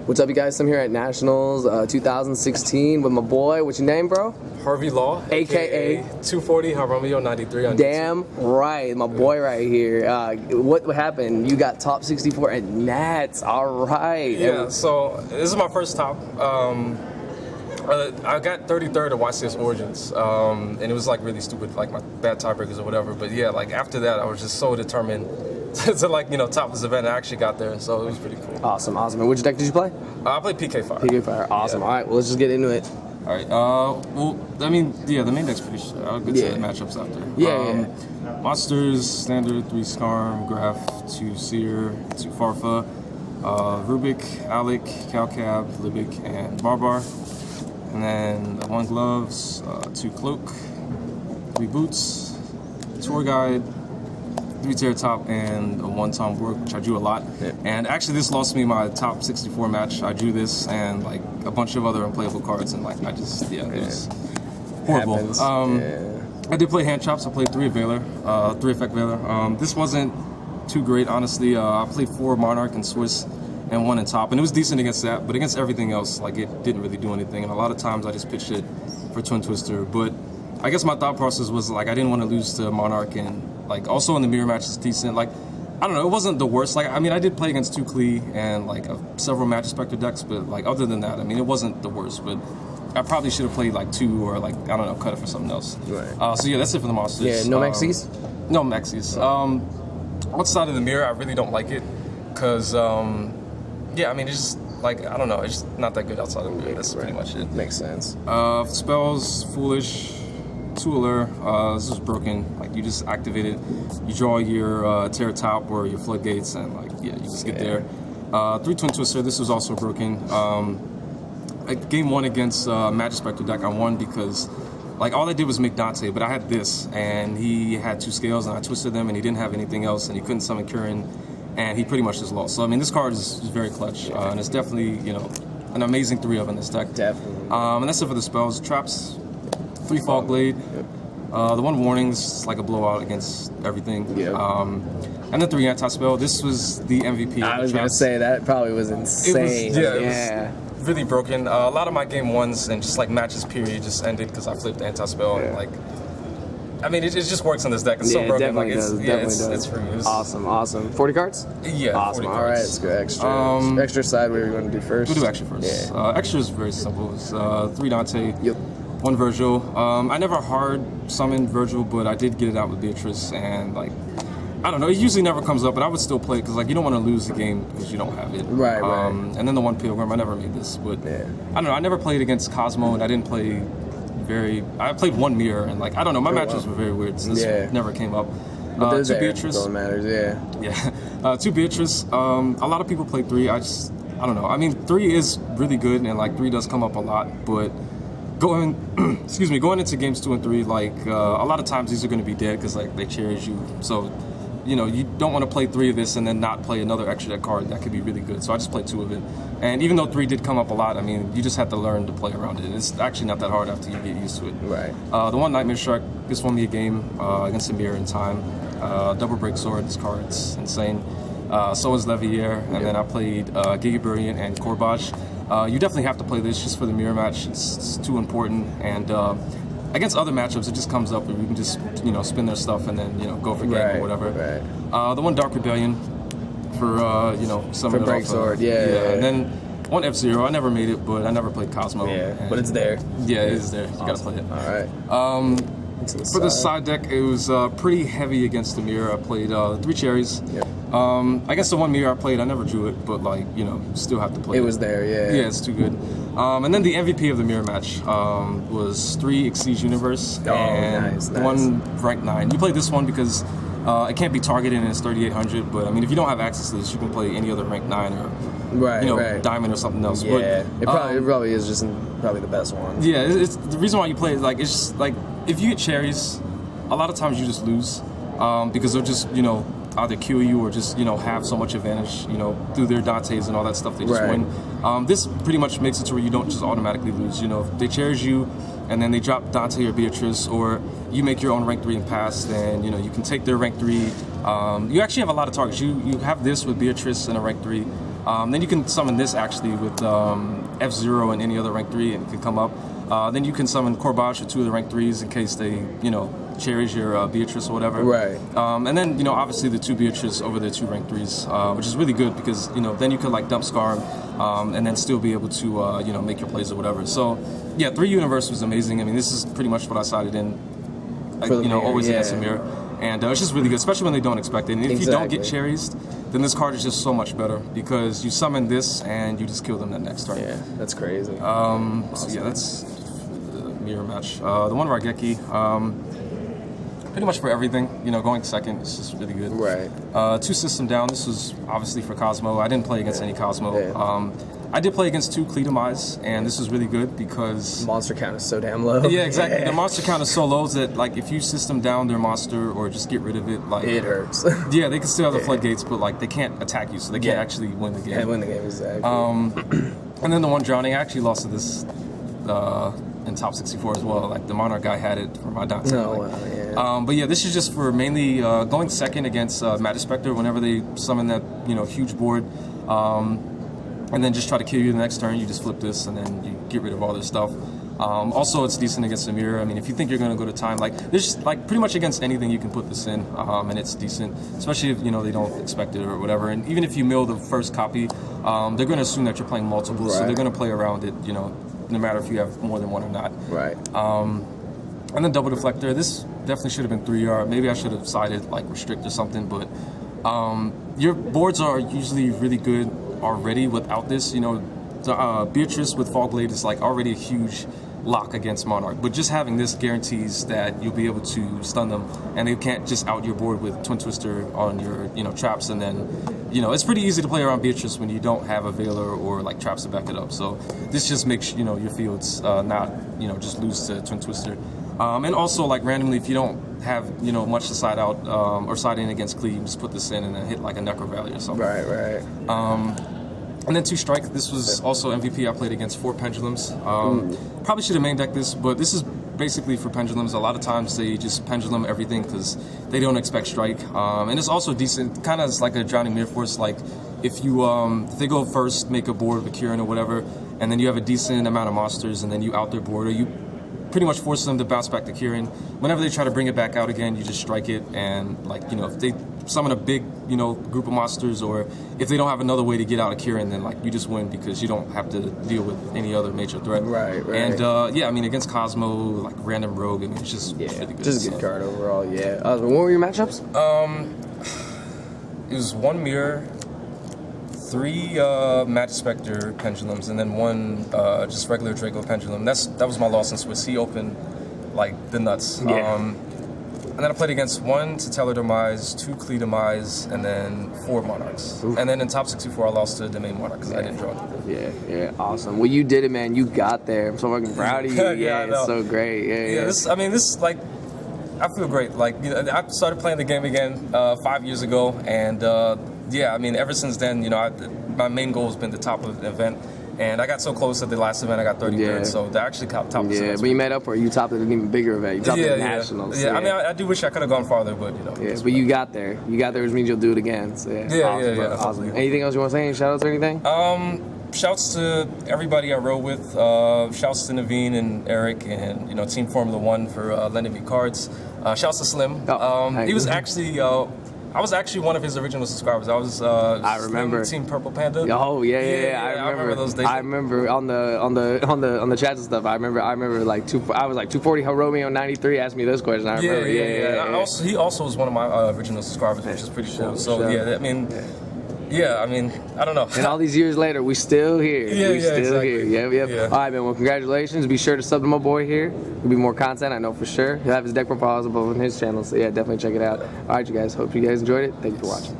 What's up, you guys? I'm here at Nationals 2016 with my boy. What's your name, bro? Harvey Law, AKA 240Haromeo93 on Damn right, my boy right here. What happened? You got top 64 at Nats. All right. Yeah, so this is my first top. I got 33rd at YCS Origins, and it was like really stupid, like my bad tiebreakers or whatever. But yeah, like after that, I was just so determined to like, you know, top this event. I actually got there, so it was pretty cool. Awesome, awesome. And which deck did you play? I played PK Fire. PK Fire, awesome. Yeah. All right, well, let's just get into it. All right. Well, I mean, yeah, the main deck's pretty. I'll get to the matchups after. Yeah. Monsters, standard, 3 Skarm, Graph, 2 Seer, 2 Farfa, Rubik, Alec, Calcab, Libic, and Barbar. And then 1 Gloves, 2 Cloak, 3 Boots, Tour Guide, 3 Terra Top, and 1 Tom Borg, which I drew a lot. Yeah. And actually, this lost me my top 64 match. I drew this and like a bunch of other unplayable cards, and like I just, it was horrible. I did play hand chops. I played 3 Veiler, 3 Effect Veiler. This wasn't too great, honestly. I played 4 Monarch and Swiss, and 1 in top, and it was decent against that, but against everything else, like it didn't really do anything. And a lot of times I just pitched it for Twin Twister, but I guess my thought process was like I didn't want to lose to Monarch, and like also in the mirror match is decent. Like I don't know, it wasn't the worst. Like I mean, I did play against 2 Klee and like several Magic Spectre decks, but like other than that, I mean, it wasn't the worst. But I probably should have played like 2 or like I don't know, cut it for something else. Right. So yeah, that's it for the monsters. Yeah, no Maxis. No Maxis. One side of the mirror, I really don't like it, cause yeah, I mean, it's just, like, I don't know, it's just not that good outside of the mirror. That's pretty much it. Makes sense. Spells, Foolish, 2 Allure, this is broken. Like, you just activate it, you draw your Terra Top or your Floodgates, and, like, yeah, you just get there. 3 Twin Twister, this was also broken. Game 1 against Magic Spectre deck, I won because, like, all I did was make Dante, but I had this, and he had 2 scales, and I twisted them, and he didn't have anything else, and he couldn't summon Kirin, and he pretty much just lost. So I mean, this card is very clutch, and it's definitely, you know, an amazing 3 of in this deck. Definitely. And that's it for the spells. Traps, 3 Fog Blade, the 1 Warning. This is like a blowout against everything. Yeah. And the 3 anti-spell. This was the MVP. I was gonna say that probably was insane. It was really broken. A lot of my game 1s and just like matches period just ended because I flipped anti-spell and like. I mean, it just works on this deck. It's so broken. Like, it's free. Awesome, awesome. 40 cards? Yeah. Awesome. 40 All right, let's go extra. Extra side. What are we going to do first? We'll do extra first. Yeah. Extra is very simple. It's 3 Dante. Yep. 1 Virgil. I never hard summoned Virgil, but I did get it out with Beatrice, and like, I don't know. It usually never comes up, but I would still play it because like you don't want to lose the game because you don't have it. Right. And then the 1 Pilgrim. I never made this, but I don't know. I never played against Cosmo, and I didn't play. I played 1 mirror, and like I don't know, my matches were very weird. So this never came up. 2 Beatrice. Don't matters, Yeah. 2 Beatrice. A lot of people play 3. I don't know. I mean, 3 is really good, and like 3 does come up a lot, but going into games 2 and 3, like a lot of times these are going to be dead because like they cherish you. So you know, you don't want to play 3 of this and then not play another extra deck card that could be really good. So I just played 2 of it. And even though 3 did come up a lot, I mean, you just have to learn to play around it. It's actually not that hard after you get used to it. Right. The 1 Nightmare Shark, this won me a game against the Mirror in time. Double Break Sword, this card's insane. So is Levier, and then I played Giga Brilliant and Corbage. You definitely have to play this just for the mirror match. It's too important. And against other matchups, it just comes up and you can just, you know, spin their stuff and then, you know, go for game or whatever. Right. The 1 Dark Rebellion for, you know, some for Break Sword, And then 1 F-Zero. I never made it, but I never played Cosmo. Yeah, but it's there. Yeah, it is there. You gotta play it. All right. For the side deck, it was pretty heavy against the mirror. I played 3 cherries. Yep. I guess the 1 mirror I played, I never drew it, but like, you know, still have to play it. It was there, yeah. Yeah, it's too good. And then the MVP of the mirror match was 3 Exceed Universe and nice. 1 Rank 9. You play this one because it can't be targeted and it's 3800, but I mean, if you don't have access to this, you can play any other Rank 9 or you know, Diamond or something else. Yeah, but, it probably is just probably the best one. Yeah, it's the reason why you play it. Like, it's just like if you get cherries, a lot of times you just lose because they'll just, you know, either kill you or just, you know, have so much advantage, you know, through their Dantes and all that stuff. They just win. This pretty much makes it to where you don't just automatically lose. You know, if they cherish you and then they drop Dante or Beatrice, or you make your own rank 3 and pass, then, you know, you can take their rank 3. You actually have a lot of targets. You have this with Beatrice and a rank 3. Then you can summon this actually with F-Zero and any other rank 3, and it can come up. Then you can summon Corbash or 2 of the rank 3s in case they, cherries your Beatrice or whatever. Right. And then, obviously the 2 Beatrice over the 2 rank 3s, which is really good because, then you could like dump Scarm and then still be able to, make your plays or whatever. So, yeah, 3 Universe was amazing. I mean, this is pretty much what I sided in, always against a mirror. And it's just really good, especially when they don't expect it. And if you don't get cherries, then this card is just so much better because you summon this and you just kill them that next turn. Yeah, that's crazy. So yeah, that's the mirror match. The one Raigeki, pretty much for everything. Going second is just really good. Right. 2 system down. This was obviously for Cosmo. I didn't play against any Cosmo. Yeah. I did play against 2 Cleatomize, and this was really good because monster count is so damn low. Yeah, exactly. Yeah. The monster count is so low that like if you system down their monster or just get rid of it, like it hurts. Yeah, they can still have the floodgates, but like they can't attack you, so they can't actually win the game. Can't win the game, exactly. And then the one Drowning, I actually lost to this in top 64 as well. Like the Monarch guy had it for my Dante. But yeah, this is just for mainly going second against Magic Spectre whenever they summon that huge board. And then just try to kill you the next turn. You just flip this, and then you get rid of all this stuff. Also, it's decent against the mirror. I mean, if you think you're going to go to time, like there's just, like pretty much against anything you can put this in, and it's decent. Especially if they don't expect it or whatever. And even if you mill the first copy, they're going to assume that you're playing multiple, so they're going to play around it. No matter if you have more than one or not. Right. And then double deflector. This definitely should have been 3R. Maybe I should have sided like restrict or something. But your boards are usually really good already without this. The Beatrice with Fog Blade is like already a huge lock against Monarch, but just having this guarantees that you'll be able to stun them, and they can't just out your board with Twin Twister on your traps. And then it's pretty easy to play around Beatrice when you don't have a Veiler or like traps to back it up. So this just makes your fields not just lose to Twin Twister. And also like randomly, if you don't have much to side out or side in against Clee, you just put this in and then hit like a Necro Valley or something. Right. And then 2 Strike. This was also MVP. I played against 4 Pendulums. Probably should have main decked this, but this is basically for Pendulums. A lot of times they just Pendulum everything because they don't expect Strike. And it's also decent. Kind of like a Drowning Mirror Force. Like if you if they go first, make a board with Kieran or whatever, and then you have a decent amount of monsters, and then you out their board, or you pretty much force them to bounce back to Kieran. Whenever they try to bring it back out again, you just strike it, and like if they summon a big group of monsters, or if they don't have another way to get out of Kieran, then like you just win because you don't have to deal with any other major threat. Right. And yeah, I mean against Cosmo, like random Rogue, I mean it's just really good. Just a good card overall. Yeah. What were your matchups? It was 1 Mirror, 3 Magic Spectre Pendulums, and then 1 just regular Draco Pendulum. That was my loss in Swiss. He opened like the nuts. Yeah. And then I played against 1 Tutelar Demise, 2 Clee Demise, and then 4 Monarchs. Oof. And then in top 64, I lost to Domain Monarch because I didn't draw. Yeah, awesome. Well, you did it, man. You got there. I'm so fucking proud of you. It's so great. Yeah. This like, I feel great. Like, I started playing the game again 5 years ago, and yeah, I mean, ever since then, my main goal has been the top of the event. And I got so close at the last event, I got 33rd, so they're actually top of Yeah, but you made up for it. You topped it at an even bigger event. You topped it at Nationals. Yeah, I mean, I do wish I could have gone farther, but, Yeah, but you got there. You got there, which means you'll do it again. So, awesome. Anything else you want to say? Any shout-outs or anything? Shouts to everybody I rode with. Shouts to Naveen and Eric and, Team Formula 1 for lending me cards. Shouts to Slim. He was actually... I was actually one of his original subscribers. I was I remember Team Purple Panda. Oh yeah. I remember those days. I remember on the chats and stuff. I remember like I was like 240Haromeo93 asked me this question. I remember. Yeah. He also was one of my original subscribers, which is pretty cool. So I mean. Yeah, I mean, I don't know. And all these years later, we still here. Exactly. Here. Yep. Yeah. All right, man. Well, congratulations. Be sure to sub to my boy here. There'll be more content, I know for sure. He'll have his deck profiles above on his channel, so yeah, definitely check it out. All right, you guys. Hope you guys enjoyed it. Thank you for watching.